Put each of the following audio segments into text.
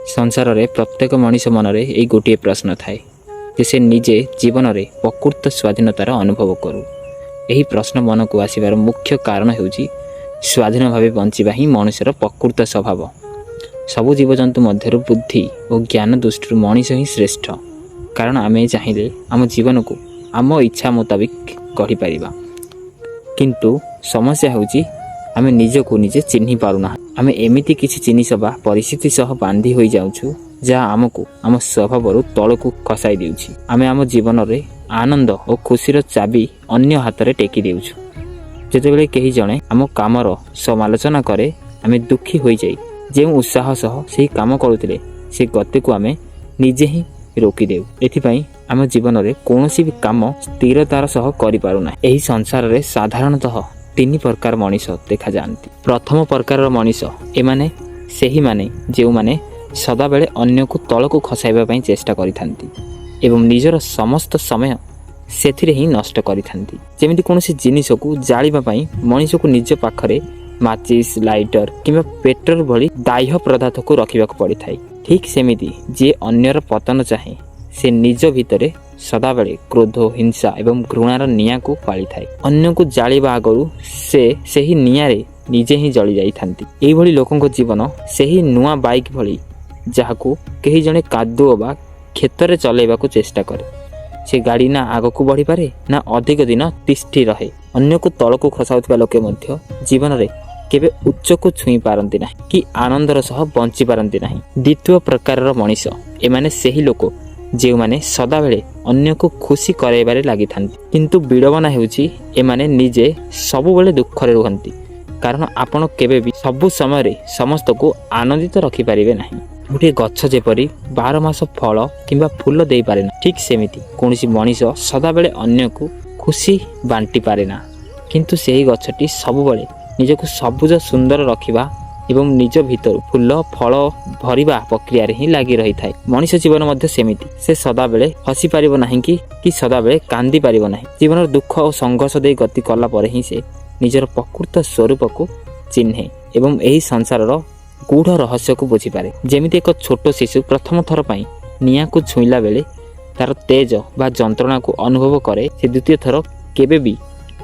संसार रे प्रत्येक मनीष मनरे यही गोटे प्रश्न थाए जे से निजे जीवन में प्रकृत स्वाधीनतार अनुभव करू। यही प्रश्न मन को आसबार मुख्य कारण होउछि स्वाधीन भाव बंचिबा ही मनुष्यर प्रकृत स्वभाव। सबु जीवजंतु मध्य बुद्धि और ज्ञान दृष्टि मनीष ही श्रेष्ठ, कारण आमे चाहिए आम जीवन को आम इच्छा मुताबिक गढ़ी पारिबा। किंतु समस्या होउछि आमे निजको निजे चिन्हि पारुना। आमे एमिति किछि जिनिस बा परिस्थिति सह बांधी होई जाउछु जहाँ आमको आम स्वभाव तल को खसाई देउछि। आमे आम जीवन रे आनंद और खुशीर चाबी अन्य हाथ में टेकी देउछु। जेतेबेले केही जणे आम कामर समालोचना करे आमे दुखी होई जाई जे उत्साह सह से काम करुथिले से गति को आमे निजे ही रोकी देउ। एथिपाई आम जीवन रे कोनोसी भी काम स्थिरतार सह करि पारुना। एही संसार रे साधारणतः तीन प्रकार मनीष देखा जाती। प्रथम प्रकार मनीष एमाने सेही माने जेउ माने सदा बेले अन्य को तल को खसाइबा पई चेष्टा करिथांती एवं निजर समस्त समय सेथिरे ही नष्ट करिथांती। जेमिति कोनोसी जिनिस को जालिबा पई मनीष को निज पाखरे माचिस, लाइटर किंबा पेट्रोल भली दाह्य पदार्थ को रखिबाक पड़िथाय। ठीक सेमिति जे अन्यर पतन चाहे से निज भितरे सदा बेले क्रोध, हिंसा एवं घृणार निया को पाली थाए। अन्य को जालिबा आगरू से ही नियारे निजे ही जली जाई थांती। एही भली लोकंको जीवन सेही नुआ बाइक भली जहाको केही जणे कादुओ बा क्षेत्र चलेबा को चेष्टा करे। से गाड़ी ना आग को बढ़ी पारे ना अधिक दिन तिष्ठी रहे। अन्य को तल को खसाउथिबा लोके मध्य जीवन रे केबे उच्च को छुई पारंती नाही कि आनंदर सह बंची पारंती नाही। द्वितीय प्रकारर मनीष एमाने सेही लोक जे माने सदा बेले अन्य को खुशी कराइबारे लागि थांती। किंतु विडंबना हेउछि एमाने निजे सबु बेले दुख रे रुहंती, कारण आपण केबे भी सबु समय रे समस्त को आनंदित रखि पारिबे नाही। गोटे गछ जेपरी 12 मास फल किंबा फूल दे पारे ना, ठीक सेमिति कोनोसी मनीष सदा बेले अन्य को खुशी बांटी पारे ना। किंतु सेही गछटी सबु बेले निजको सबुज सुंदर रखिबा एवं निज भीतर फूल फल भरिबा प्रक्रिया रे ही लागि रही थाए। मनीष जीवन मध्य सेमिति से सदा बेले हसी पारिबो नाही कि सदा बेले कांदी पारिबो नाही। जीवन दुख और संघर्ष दे गति कला परे ही से निजर प्रकृत स्वरूप को चिन्हे एवं एही संसार गूढ़ रहस्य को बुझी पारे। जेमिति एक छोट शिशु प्रथम थर पई निया को छुईला बेले तार तेज बा जंत्रणा को अनुभव करे, से द्वितीय थर केबे भी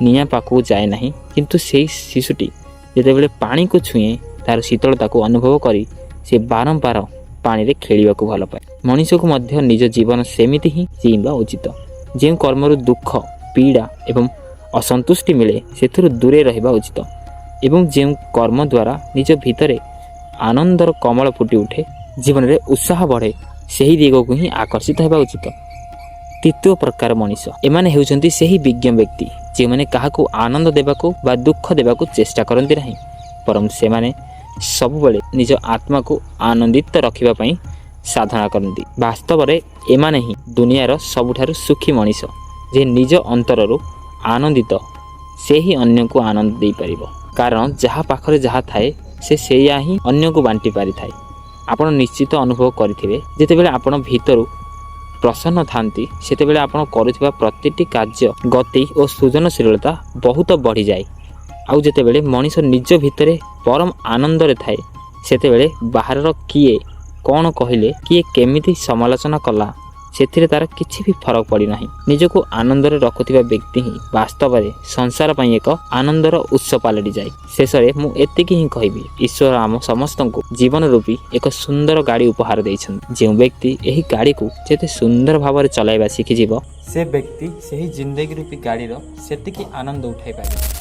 निया पाखु जाए नाही। किंतु सेही शिशुटी जेतेबेले पानी को छुए तार शीतलता को अनुभव करी से बारंबार पानी रे खेलिबा को भल पाए। मनीष को मध्य निज जीवन सेमिति ही जीवा उचित। जे कर्मरु दुख, पीड़ा एवं असंतुष्टि मिले सेथुरु दूरे रहिबा उचित एवं जे कर्म द्वारा निज भितरे आनंदर कमल फुटी उठे, जीवन रे उत्साह बढ़े, सेही दिग को ही आकर्षित हेबा उचित। तृतीय प्रकार मनीष एमाने हेउचंती सेही विज्ञ व्यक्ति जे माने काहाको आनंद देबाको बा दुख देबाको चेष्टा करंती नाही, परम से माने सब बेले निज आत्मा को आनंदित रखिबा पई साधना करंती। वास्तव रे एमाने ही दुनियार सबुठारु सुखी मनीष जे निज अंतररु आनंदित से ही अन्य को आनंद दे पारिबो, कारण जहा पाखरे जहा थाए से सेया ही अन्य को बांटी पारि थाए। आपण निश्चित अनुभव करिथिबे जेतेबेले आपण भीतरु प्रसन्न थांती सेतेबेले आपण करुथिबा प्रतिटी कार्य गति और सृजनशीलता बहुत बढ़ी जाए। आउ जेतेबेले मनीष निज भितरे परम आनंद रे थाए सेतेबेले बाहरर किए कौन कहले किए केमिति समालोचना कला सेथिरे तार किछि भी फरक पड़ी नाही। निजको आनंद रे रखुथिबा व्यक्ति ही वास्तव रे संसार पई एक आनंदर उत्स पालटी जाए। शेषरे मु एतिकी ही कहबी, ईश्वर आम समस्तंको जीवन रूपी एक सुंदर गाड़ी उपहार दैछन। जे व्यक्ति एही गाड़ी को जेते सुंदर भाव रे चलाइबा शिखि जीव से व्यक्ति सेही जिंदगी रूपी गाड़ी रो सेतिकी आनंद उठाई पारे।